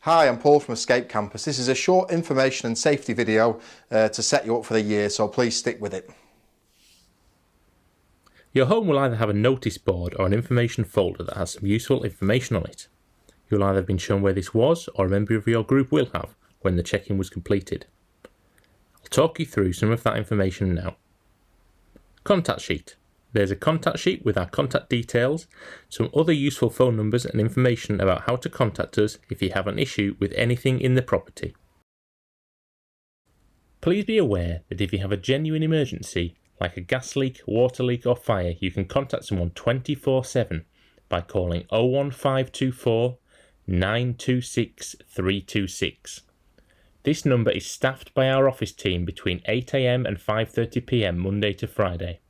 Hi, I'm Paul from Escape Campus. This is a short information and safety video to set you up for the year, so please stick with it. Your home will either have a notice board or an information folder that has some useful information on it. You'll either have been shown where this was, or a member of your group will have when the check-in was completed. I'll talk you through some of that information now. Contact sheet. There's a contact sheet with our contact details, some other useful phone numbers and information about how to contact us if you have an issue with anything in the property. Please be aware that if you have a genuine emergency, like a gas leak, water leak or fire, you can contact someone 24/7 by calling 01524 926 326. This number is staffed by our office team between 8 AM and 5:30 PM Monday to Friday.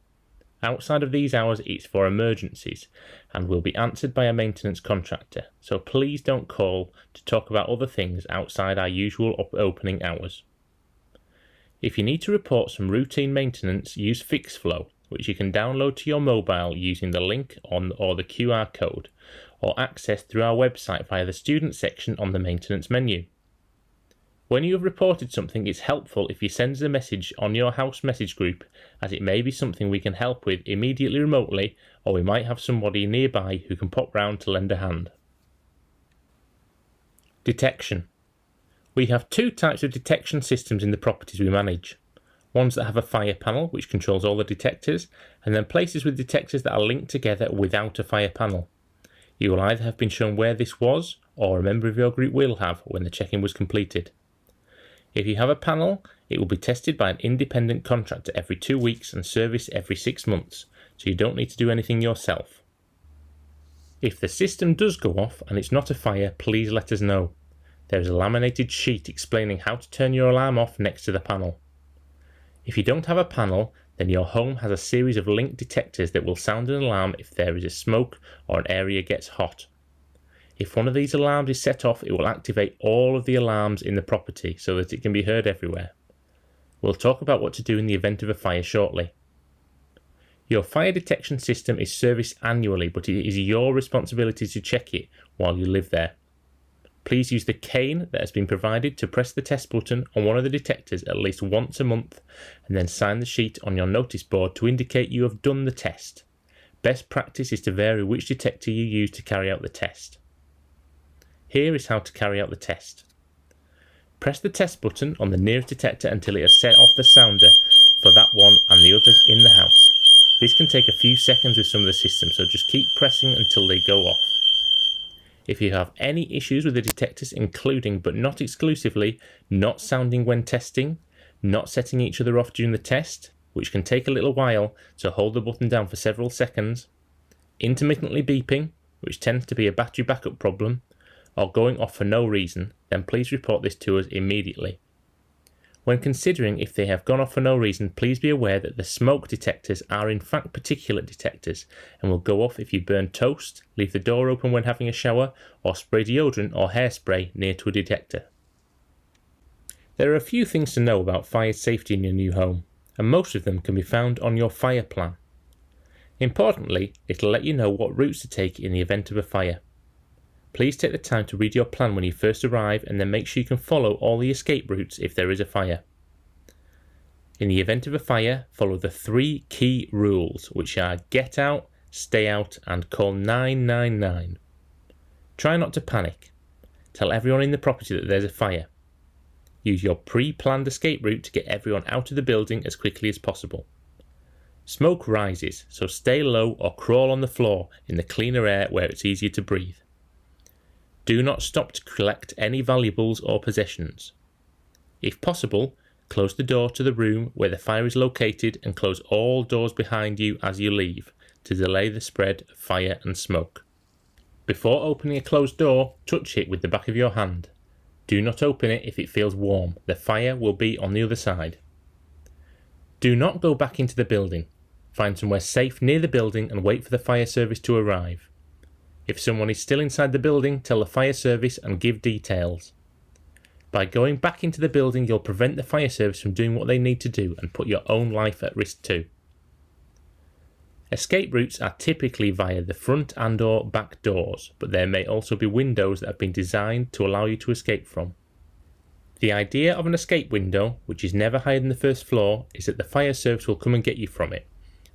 Outside of these hours, it's for emergencies and will be answered by a maintenance contractor, so please don't call to talk about other things outside our usual opening hours. If you need to report some routine maintenance, use FixFlow, which you can download to your mobile using the link or the QR code, or access through our website via the student section on the maintenance menu. When you have reported something, it's helpful if you send us a message on your house message group, as it may be something we can help with immediately remotely, or we might have somebody nearby who can pop round to lend a hand. Detection. We have two types of detection systems in the properties we manage. Ones that have a fire panel, which controls all the detectors, and then places with detectors that are linked together without a fire panel. You will either have been shown where this was, or a member of your group will have when the check-in was completed. If you have a panel, it will be tested by an independent contractor every 2 weeks and serviced every 6 months, so you don't need to do anything yourself. If the system does go off and it's not a fire, please let us know. There is a laminated sheet explaining how to turn your alarm off next to the panel. If you don't have a panel, then your home has a series of linked detectors that will sound an alarm if there is a smoke or an area gets hot. If one of these alarms is set off, it will activate all of the alarms in the property so that it can be heard everywhere. We'll talk about what to do in the event of a fire shortly. Your fire detection system is serviced annually, but it is your responsibility to check it while you live there. Please use the cane that has been provided to press the test button on one of the detectors at least once a month, and then sign the sheet on your notice board to indicate you have done the test. Best practice is to vary which detector you use to carry out the test. Here is how to carry out the test. Press the test button on the nearest detector until it has set off the sounder for that one and the others in the house. This can take a few seconds with some of the systems, so just keep pressing until they go off. If you have any issues with the detectors, including but not exclusively not sounding when testing, not setting each other off during the test, which can take a little while, so hold the button down for several seconds, intermittently beeping, which tends to be a battery backup problem, or going off for no reason, then please report this to us immediately. When considering if they have gone off for no reason, please be aware that the smoke detectors are in fact particulate detectors and will go off if you burn toast, leave the door open when having a shower, or spray deodorant or hairspray near to a detector. There are a few things to know about fire safety in your new home, and most of them can be found on your fire plan. Importantly, it'll let you know what routes to take in the event of a fire. Please take the time to read your plan when you first arrive, and then make sure you can follow all the escape routes if there is a fire. In the event of a fire, follow the 3 key rules, which are get out, stay out, and call 999. Try not to panic. Tell everyone in the property that there's a fire. Use your pre-planned escape route to get everyone out of the building as quickly as possible. Smoke rises, so stay low or crawl on the floor in the cleaner air where it's easier to breathe. Do not stop to collect any valuables or possessions. If possible, close the door to the room where the fire is located and close all doors behind you as you leave to delay the spread of fire and smoke. Before opening a closed door, touch it with the back of your hand. Do not open it if it feels warm. The fire will be on the other side. Do not go back into the building. Find somewhere safe near the building and wait for the fire service to arrive. If someone is still inside the building, tell the fire service and give details. By going back into the building, you'll prevent the fire service from doing what they need to do and put your own life at risk too. Escape routes are typically via the front and or back doors, but there may also be windows that have been designed to allow you to escape from. The idea of an escape window, which is never higher than the first floor, is that the fire service will come and get you from it.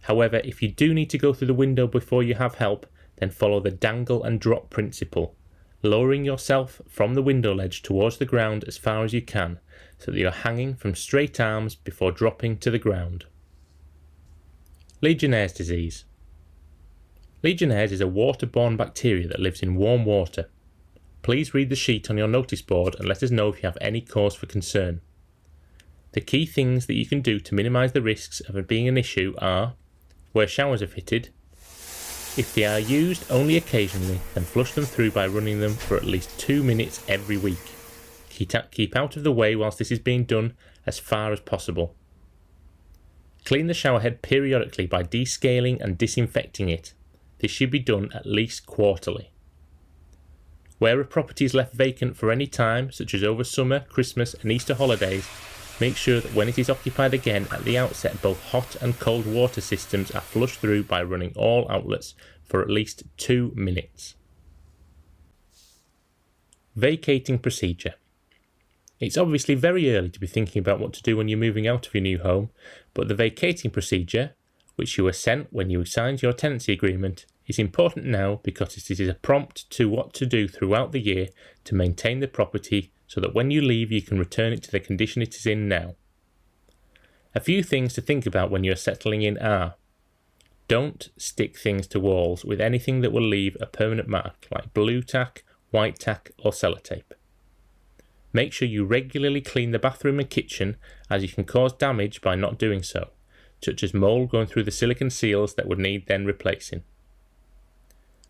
However, if you do need to go through the window before you have help, then follow the dangle and drop principle, lowering yourself from the window ledge towards the ground as far as you can, so that you're hanging from straight arms before dropping to the ground. Legionnaires Disease. Legionnaires is a waterborne bacteria that lives in warm water. Please read the sheet on your notice board and let us know if you have any cause for concern. The key things that you can do to minimise the risks of it being an issue are: where showers are fitted. If they are used only occasionally, then flush them through by running them for at least 2 minutes every week. Keep out of the way whilst this is being done as far as possible. Clean the shower head periodically by descaling and disinfecting it. This should be done at least quarterly. Where a property is left vacant for any time, such as over summer, Christmas and Easter holidays, make sure that when it is occupied again at the outset, both hot and cold water systems are flushed through by running all outlets for at least 2 minutes. Vacating procedure. It's obviously very early to be thinking about what to do when you're moving out of your new home, but the vacating procedure, which you were sent when you signed your tenancy agreement, is important now because it is a prompt to what to do throughout the year to maintain the property so that when you leave you can return it to the condition it is in now. A few things to think about when you're settling in are: don't stick things to walls with anything that will leave a permanent mark like blue tack, white tack or sellotape. Make sure you regularly clean the bathroom and kitchen, as you can cause damage by not doing so, such as mould going through the silicone seals that would need then replacing.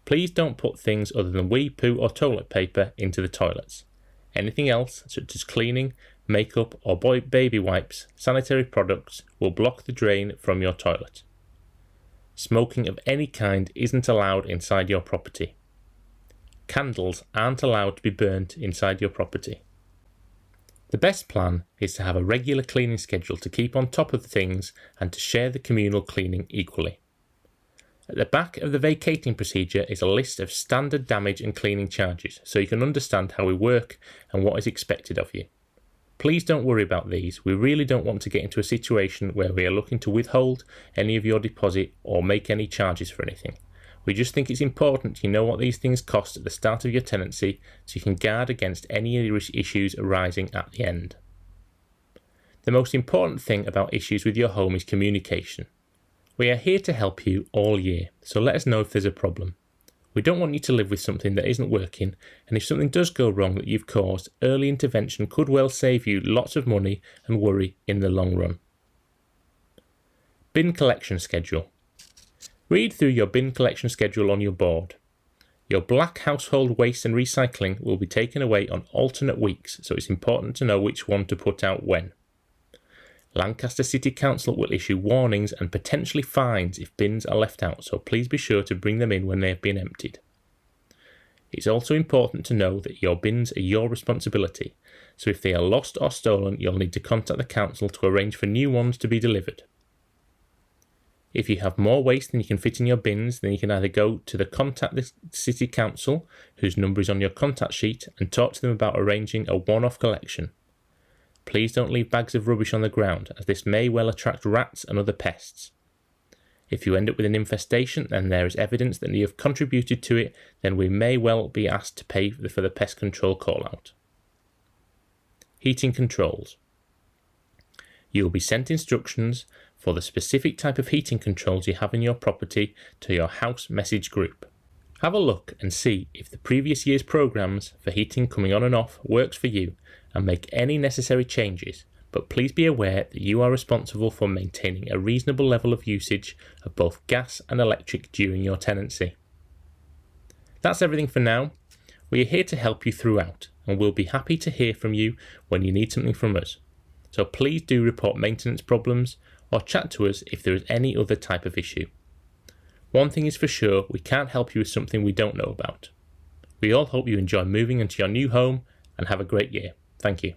Please don't put things other than wee, poo or toilet paper into the toilets. Anything else, such as cleaning, makeup or baby wipes, sanitary products, will block the drain from your toilet. Smoking of any kind isn't allowed inside your property. Candles aren't allowed to be burnt inside your property. The best plan is to have a regular cleaning schedule to keep on top of things and to share the communal cleaning equally. At the back of the vacating procedure is a list of standard damage and cleaning charges, so you can understand how we work and what is expected of you. Please don't worry about these. We really don't want to get into a situation where we are looking to withhold any of your deposit or make any charges for anything. We just think it's important you know what these things cost at the start of your tenancy so you can guard against any issues arising at the end. The most important thing about issues with your home is communication. We are here to help you all year, so let us know if there's a problem. We don't want you to live with something that isn't working, and if something does go wrong that you've caused, early intervention could well save you lots of money and worry in the long run. Bin collection schedule. Read through your bin collection schedule on your board. Your black household waste and recycling will be taken away on alternate weeks, so it's important to know which one to put out when. Lancaster City Council will issue warnings and potentially fines if bins are left out, so please be sure to bring them in when they have been emptied. It's also important to know that your bins are your responsibility, so if they are lost or stolen, you'll need to contact the council to arrange for new ones to be delivered. If you have more waste than you can fit in your bins, then you can either go to contact the City Council, whose number is on your contact sheet, and talk to them about arranging a one-off collection. Please don't leave bags of rubbish on the ground, as this may well attract rats and other pests. If you end up with an infestation and there is evidence that you have contributed to it, then we may well be asked to pay for the pest control call-out. Heating controls. You will be sent instructions for the specific type of heating controls you have in your property to your house message group. Have a look and see if the previous year's programs for heating coming on and off works for you and make any necessary changes, but please be aware that you are responsible for maintaining a reasonable level of usage of both gas and electric during your tenancy. That's everything for now. We are here to help you throughout and we'll be happy to hear from you when you need something from us. So please do report maintenance problems or chat to us if there is any other type of issue. One thing is for sure, we can't help you with something we don't know about. We all hope you enjoy moving into your new home and have a great year. Thank you.